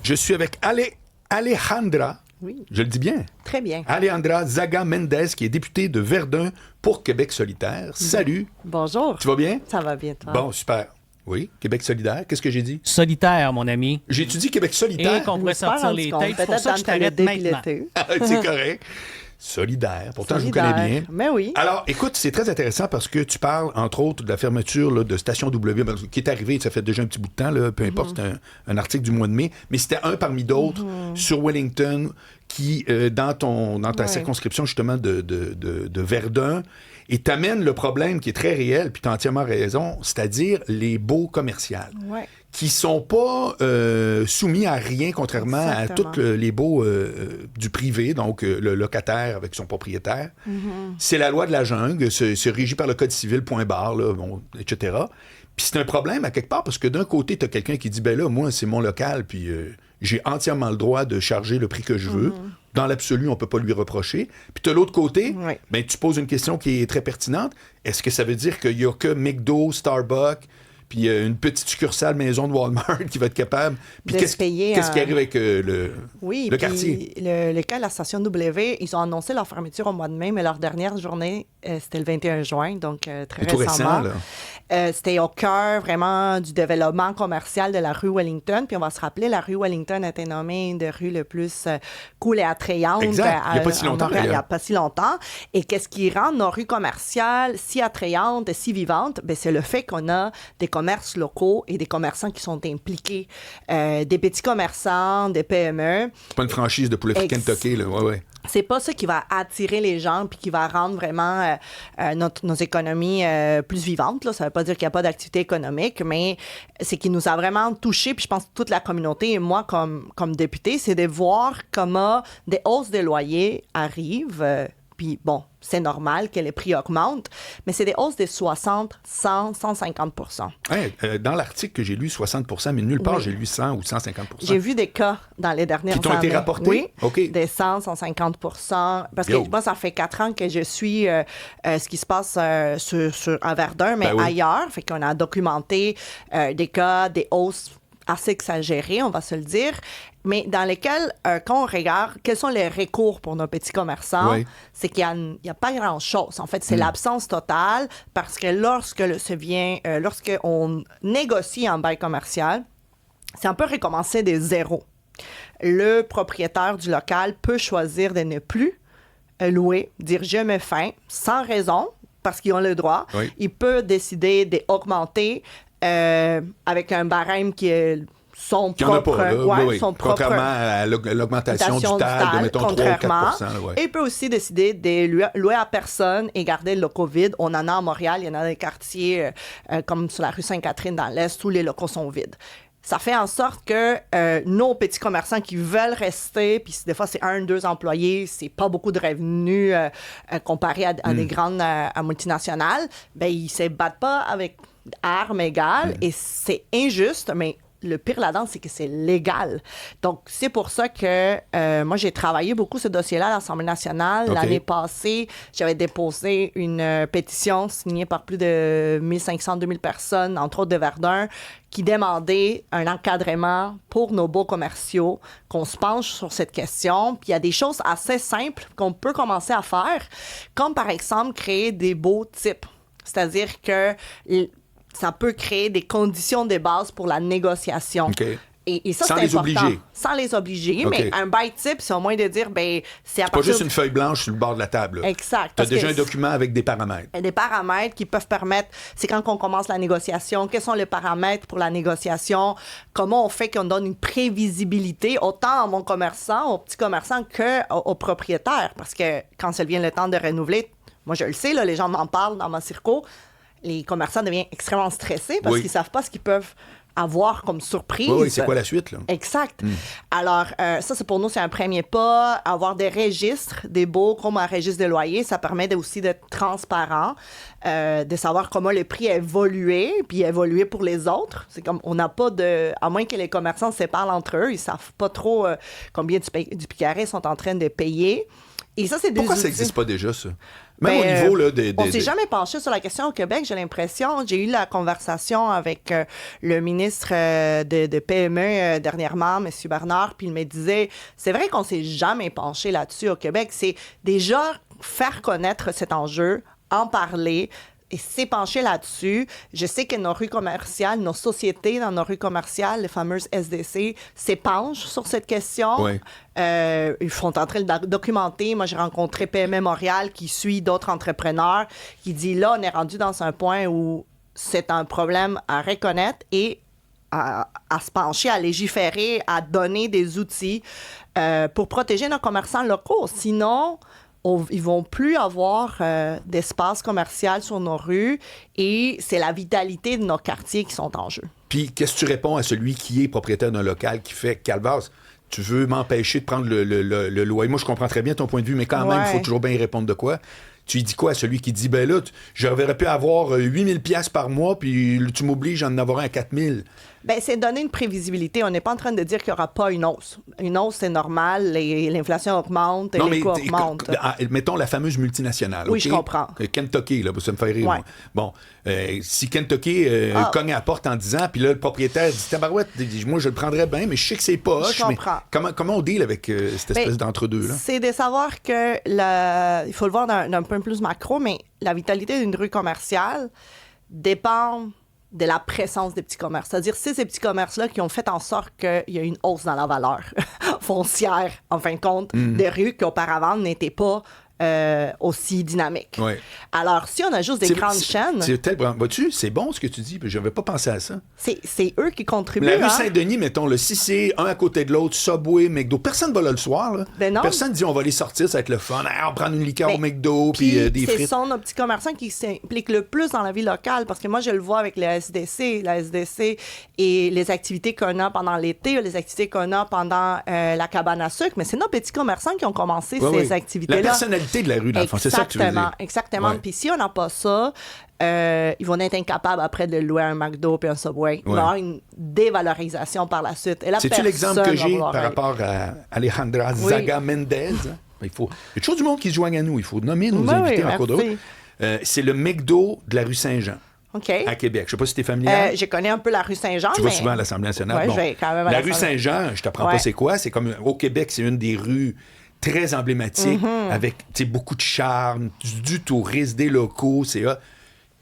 Je suis avec Alejandra. Oui. Je le dis bien. Très bien. Alejandra Zaga Mendez, qui est députée de Verdun pour Québec solidaire. Salut. Bonjour. Tu vas bien? Ça va bien, toi? Bon, super. Oui, Québec solidaire. Qu'est-ce que j'ai dit? Solitaire, mon ami. J'ai étudié Québec Et solidaire. qu'on pourrait Je me suis pas sortir rendu les compte. têtes. C'est pour Peut-être ça que je dans le t'arrête maintenant. dépilété. C'est correct. Solidaire. Pourtant, je vous Solidaire. connais bien. Mais oui. Alors, écoute, c'est très intéressant parce que tu parles, entre autres, de la fermeture là, de Station W, qui est arrivée, ça fait déjà un petit bout de temps, là, peu importe, c'est un article du mois de mai, mais c'était un parmi d'autres sur Wellington qui, dans ta circonscription, justement, de Verdun, et t'amène le problème qui est très réel, puis tu as entièrement raison, c'est-à-dire les baux commerciaux. Ouais. Qui sont pas soumis à rien, contrairement Exactement. à tous les baux du privé, donc le locataire avec son propriétaire. C'est la loi de la jungle, c'est régi par le Code civil, point barre, là, bon, etc. Puis c'est un problème à quelque part, parce que d'un côté, tu as quelqu'un qui dit, ben là, moi, c'est mon local, puis j'ai entièrement le droit de charger le prix que je veux. Dans l'absolu, on peut pas lui reprocher. Puis de l'autre côté, ben, tu poses une question qui est très pertinente. Est-ce que ça veut dire qu'il y a que McDo, Starbucks, puis une petite succursale maison de Walmart qui va être capable. Puis De qu'est-ce se payer qui arrive avec le puis quartier? Le cas de la station W, ils ont annoncé leur fermeture au mois de mai, mais leur dernière journée, c'était le 21 juin, donc très Tout récemment. récent, là. C'était au cœur vraiment du développement commercial de la rue Wellington. Puis on va se rappeler, la rue Wellington a été nommée une des rues les plus cool et attrayantes. Exact. Il n'y a pas si longtemps. Il n'y a pas si longtemps. Et qu'est-ce qui rend nos rues commerciales si attrayantes et si vivantes? Ben, c'est le fait qu'on a des commerces locaux et des commerçants qui sont impliqués. Des petits commerçants, des PME. C'est pas une franchise de poulet frit Kentucky, là. Ouais. C'est pas ça qui va attirer les gens puis qui va rendre vraiment nos économies plus vivantes. Là. Ça veut pas dire qu'il n'y a pas d'activité économique, mais c'est qui nous a vraiment touchés. Puis je pense que toute la communauté et moi, comme députée, c'est de voir comment des hausses des loyers arrivent. Puis bon, c'est normal que les prix augmentent, mais c'est des hausses de 60, 100, 150 Hey, dans l'article que j'ai lu, 60 mais nulle part j'ai lu 100 ou 150 J'ai vu des cas dans les dernières années. Qui t'ont été rapportés? Oui, OK. des 100, 150 parce Yo. que moi, ça fait 4 ans que je suis ce qui se passe à Verdun, mais Ben oui. ailleurs. Fait qu'on a documenté des cas, des hausses assez exagérées, on va se le dire, mais dans lesquels, quand on regarde quels sont les recours pour nos petits commerçants, Oui. c'est qu'il n'y a pas grand-chose. En fait, c'est l'absence totale parce que lorsqu'on négocie un bail commercial, c'est un peu recommencer des zéros. Le propriétaire du local peut choisir de ne plus louer, dire « je mets fin » sans raison, parce qu'ils ont le droit. Oui. Il peut décider d'augmenter avec un barème qui est son Qu'il n'y en a propre... pas, là. ouais, Oui. son propre Contrairement à l'augmentation du TAL de, mettons, 3 ou 4 contrairement. là, ouais. Et il peut aussi décider de louer à personne et garder le locaux vides. On en a à Montréal, il y en a des quartiers comme sur la rue Sainte-Catherine dans l'Est où les locaux sont vides. Ça fait en sorte que nos petits commerçants qui veulent rester, puis des fois c'est 1, 2 employés, c'est pas beaucoup de revenus comparé à des grandes multinationales, ben ils se battent pas avec armes égales et c'est injuste, mais le pire là-dedans, c'est que c'est légal. Donc, c'est pour ça que moi, j'ai travaillé beaucoup ce dossier-là à l'Assemblée nationale. OK. L'année passée, j'avais déposé une pétition signée par plus de 1500, 2000 personnes, entre autres de Verdun, qui demandait un encadrement pour nos baux commerciaux, qu'on se penche sur cette question. Puis il y a des choses assez simples qu'on peut commencer à faire, comme par exemple créer des baux types. C'est-à-dire que ça peut créer des conditions de base pour la négociation. OK. Et ça, Sans c'est les important. obliger. Sans les obliger, OK. mais un bail type, c'est au moins de dire, ben c'est à Pas partir juste une feuille blanche sur le bord de la table. là. Exact. Tu as parce déjà que un document avec des paramètres. des paramètres qui peuvent permettre, c'est quand on commence la négociation, quels sont les paramètres pour la négociation, comment on fait qu'on donne une prévisibilité autant à mon commerçant, aux petits commerçants qu'aux propriétaires. Parce que quand ça vient le temps de renouveler, moi je le sais, là, les gens m'en parlent dans ma circo, les commerçants deviennent extrêmement stressés parce Oui. qu'ils savent pas ce qu'ils peuvent avoir comme surprise. Oui, c'est quoi la suite, là? Exact. Alors, ça, c'est pour nous, c'est un premier pas. Avoir des registres, des baux comme un registre de loyer, ça permet aussi d'être transparent, de savoir comment le prix a évolué, puis évolué pour les autres. C'est comme, on n'a pas de... À moins que les commerçants se parlent entre eux, ils savent pas trop combien du pied carré sont en train de payer. Et ça, c'est des Pourquoi ça outils. n'existe pas déjà, ça? Même au niveau là, on s'est jamais penché sur la question au Québec, j'ai l'impression. J'ai eu la conversation avec le ministre de PME dernièrement, M. Bernard, puis il me disait, c'est vrai qu'on s'est jamais penché là-dessus au Québec. C'est déjà faire connaître cet enjeu, en parler, et s'épancher là-dessus. Je sais que nos rues commerciales, nos sociétés dans nos rues commerciales, les fameuses SDC, s'épanchent sur cette question. Oui. Ils sont en train de documenter. Moi, j'ai rencontré PME Montréal qui suit d'autres entrepreneurs, qui dit là, on est rendu dans un point où c'est un problème à reconnaître et à se pencher, à légiférer, à donner des outils pour protéger nos commerçants locaux. Sinon, ils vont plus avoir d'espace commercial sur nos rues et c'est la vitalité de nos quartiers qui sont en jeu. Puis, qu'est-ce que tu réponds à celui qui est propriétaire d'un local qui fait Calvas? Tu veux m'empêcher de prendre le loyer? Moi, je comprends très bien ton point de vue, mais quand même, il faut toujours bien y répondre de quoi. Tu lui dis quoi à celui qui dit, ben là, j'aurais pu avoir 8 000 $ par mois, puis tu m'obliges à en avoir un à 4 000. Ben, c'est donner une prévisibilité. On n'est pas en train de dire qu'il n'y aura pas une hausse. Une hausse, c'est normal. L'inflation augmente, les coûts augmentent. Mettons la fameuse multinationale. Oui, okay? je comprends. Kentucky, là, ça me fait rire. Ouais. Bon, si Kentucky cogne à la porte en disant, puis là, le propriétaire dit, tabarouette, moi, je le prendrais bien, mais je sais que c'est pas hoche. Mais comment on deal avec cette espèce d'entre-deux-là? C'est de savoir que, il faut le voir d'un point plus macro, mais la vitalité d'une rue commerciale dépend de la présence des petits commerces. C'est-à-dire, c'est ces petits commerces-là qui ont fait en sorte qu'il y a une hausse dans la valeur foncière, en fin de compte, des rues qui auparavant n'étaient pas aussi dynamiques. Ouais. Alors, si on a juste des grandes chaînes... Vois-tu, c'est bon ce que tu dis, je n'avais pas pensé à ça. C'est eux qui contribuent. La rue Saint-Denis, mettons, si c'est un à côté de l'autre, Subway, McDo, personne ne va là le soir. Là. Ben non. Personne ne dit on va aller sortir, ça va être le fun. On va prendre une liqueur au McDo, puis des frites. Ce sont nos petits commerçants qui s'impliquent le plus dans la vie locale, parce que moi, je le vois avec la SDC et les activités qu'on a pendant l'été, les activités qu'on a pendant la cabane à sucre, mais c'est nos petits commerçants qui ont commencé ces activités-là. La personnalité de la rue, dans le fond, c'est ça que tu veux dire. Exactement. Puis si on n'a pas ça, ils vont être incapables après de louer un McDo puis un Subway. Il va y avoir une dévalorisation par la suite. Et là, c'est-tu l'exemple que j'ai par rapport à Alejandra Zaga Mendez? Hein? Il y a toujours du monde qui se joigne à nous. Il faut nommer nos invités en cours de route. C'est le McDo de la rue Saint-Jean. Okay. À Québec. Je ne sais pas si tu es familier. Je connais un peu la rue Saint-Jean. Tu vas souvent à l'Assemblée nationale. Ouais, je vais quand même à la rue Saint-Jean, je ne t'apprends pas c'est quoi. C'est comme au Québec, c'est une des rues très emblématique, avec beaucoup de charme, du tourisme, des locaux.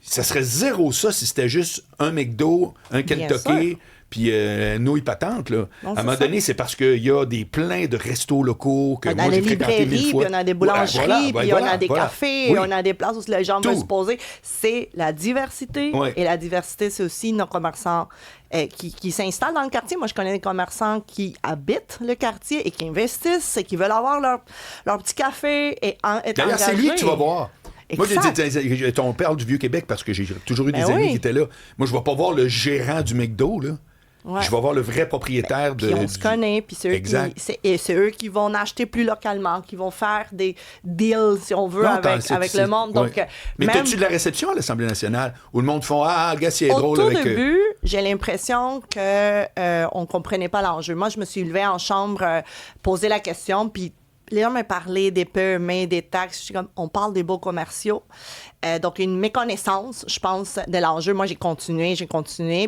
Ça serait zéro ça si c'était juste un McDo, un Kentucky, puis nouilles patentes. Là. À un moment donné, c'est parce qu'il y a plein de restos locaux que moi, j'ai fréquenté 1000 fois. Puis on a des boulangeries, puis on a des cafés, oui. on a des places où les gens veulent se poser. C'est la diversité. Oui. Et la diversité, c'est aussi nos commerçants qui s'installent dans le quartier. Moi, je connais des commerçants qui habitent le quartier et qui investissent et qui veulent avoir leur petit café et être D'ailleurs, c'est lui que tu vas voir. Exact. Moi, on parle du Vieux-Québec parce que j'ai toujours eu des amis qui étaient là. Moi, je ne vais pas voir le gérant du McDo, là. Ouais. Je vais voir le vrai propriétaire de... Puis on se connaît, puis c'est eux qui vont acheter plus localement, qui vont faire des deals, si on veut, avec le monde. Donc, mais t'as-tu de la réception à l'Assemblée nationale où le monde font « Ah, gars, c'est drôle avec... » Au tout début, j'ai l'impression qu'on ne comprenait pas l'enjeu. Moi, je me suis levée en chambre, posé la question, puis les gens m'ont parlé des PME, des taxes. Je suis comme, on parle des beaux commerciaux. Donc, une méconnaissance, je pense, de l'enjeu. Moi, j'ai continué.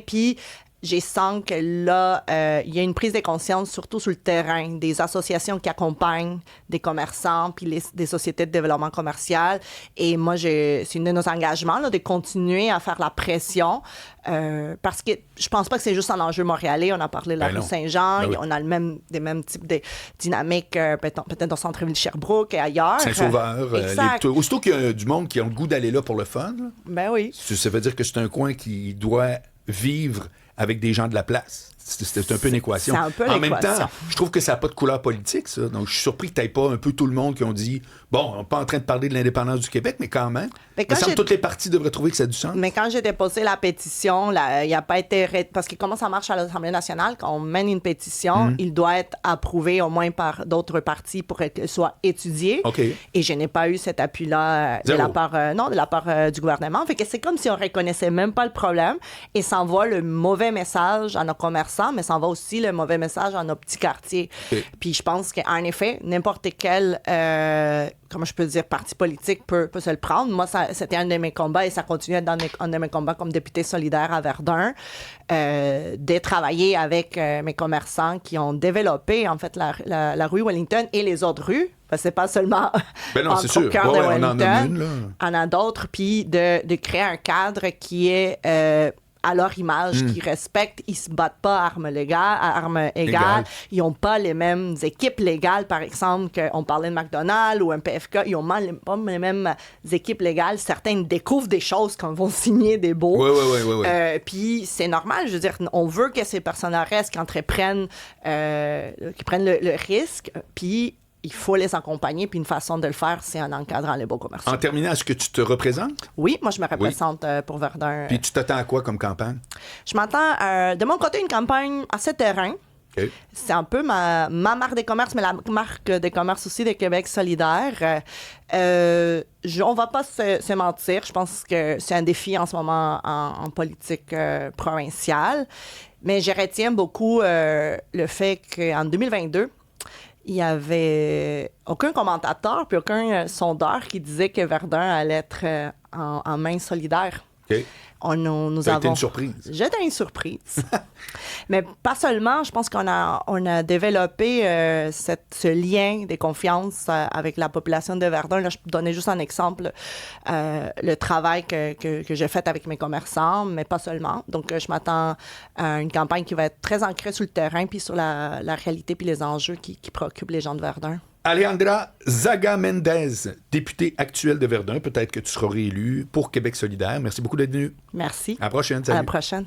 Puis, j'ai sens que là, il y a une prise de conscience, surtout sur le terrain, des associations qui accompagnent des commerçants puis des sociétés de développement commercial. Et moi, c'est une de nos engagements là, de continuer à faire la pression parce que je pense pas que c'est juste un enjeu montréalais. On a parlé de la rue Saint-Jean. On a des mêmes types de dynamiques peut-être dans le centre-ville de Sherbrooke et ailleurs. Saint-Sauveur. Aussitôt qu'il y a du monde qui a le goût d'aller là pour le fun, là, ben oui. Ça veut dire que c'est un coin qui doit vivre avec des gens de la place. C'est un peu une équation. C'est un peu en même temps, je trouve que ça n'a pas de couleur politique, ça. Donc, je suis surpris que tu n'aies pas un peu tout le monde qui ont dit bon, on n'est pas en train de parler de l'indépendance du Québec, mais quand même. Il me semble que toutes les parties devraient trouver que ça a du sens. Mais quand j'ai déposé la pétition, il n'y a pas été... Parce que comment ça marche à l'Assemblée nationale, quand on mène une pétition, il doit être approuvé au moins par d'autres partis pour qu'elle soit étudiée. Okay. Et je n'ai pas eu cet appui-là de la part du gouvernement. Fait que c'est comme si on ne reconnaissait même pas le problème et ça envoie le mauvais message à nos commerçants commerçants, mais ça envoie aussi le mauvais message à nos petits quartiers. Puis je pense qu'en effet, n'importe quel, comment je peux dire, parti politique peut se le prendre. Moi, c'était un de mes combats et ça continue à être un de mes combats comme député solidaire à Verdun, de travailler avec mes commerçants qui ont développé, en fait, la rue Wellington et les autres rues. Parce que c'est pas seulement au cœur de Wellington, on en a d'autres, puis de créer un cadre qui est à leur image, qui respectent, ils se battent pas à armes égales, ils ont pas les mêmes équipes légales, par exemple, qu'on parlait de McDonald's ou un PFK, ils ont pas les mêmes équipes légales. Certains découvrent des choses quand ils vont signer des baux. Puis c'est normal, je veux dire, on veut que ces personnes-là restent, qu'ils prennent le risque, puis il faut les accompagner, puis une façon de le faire, c'est en encadrant les beaux commerçants. En terminant, est-ce que tu te représentes? Oui, moi, je me représente pour Verdun. Puis tu t'attends à quoi comme campagne? Je m'attends, de mon côté, une campagne assez terrain. Okay. C'est un peu ma marque des commerces, mais la marque des commerces aussi de Québec solidaire. On va pas se mentir. Je pense que c'est un défi en ce moment en politique provinciale. Mais je retiens beaucoup le fait qu'en 2022, il n'y avait aucun commentateur puis aucun sondeur qui disait que Verdun allait être en main solidaire. Okay. Nous avons... été une surprise. J'étais une surprise. Mais pas seulement, je pense qu'on a développé ce lien de confiance avec la population de Verdun. Là, je donnais juste un exemple, le travail que j'ai fait avec mes commerçants, mais pas seulement. Donc, je m'attends à une campagne qui va être très ancrée sur le terrain puis sur la réalité puis les enjeux qui préoccupent les gens de Verdun. Alejandra Zaga Mendez, députée actuelle de Verdun. Peut-être que tu seras réélue pour Québec solidaire. Merci beaucoup d'être venue. Merci. À la prochaine. Salut. À la prochaine.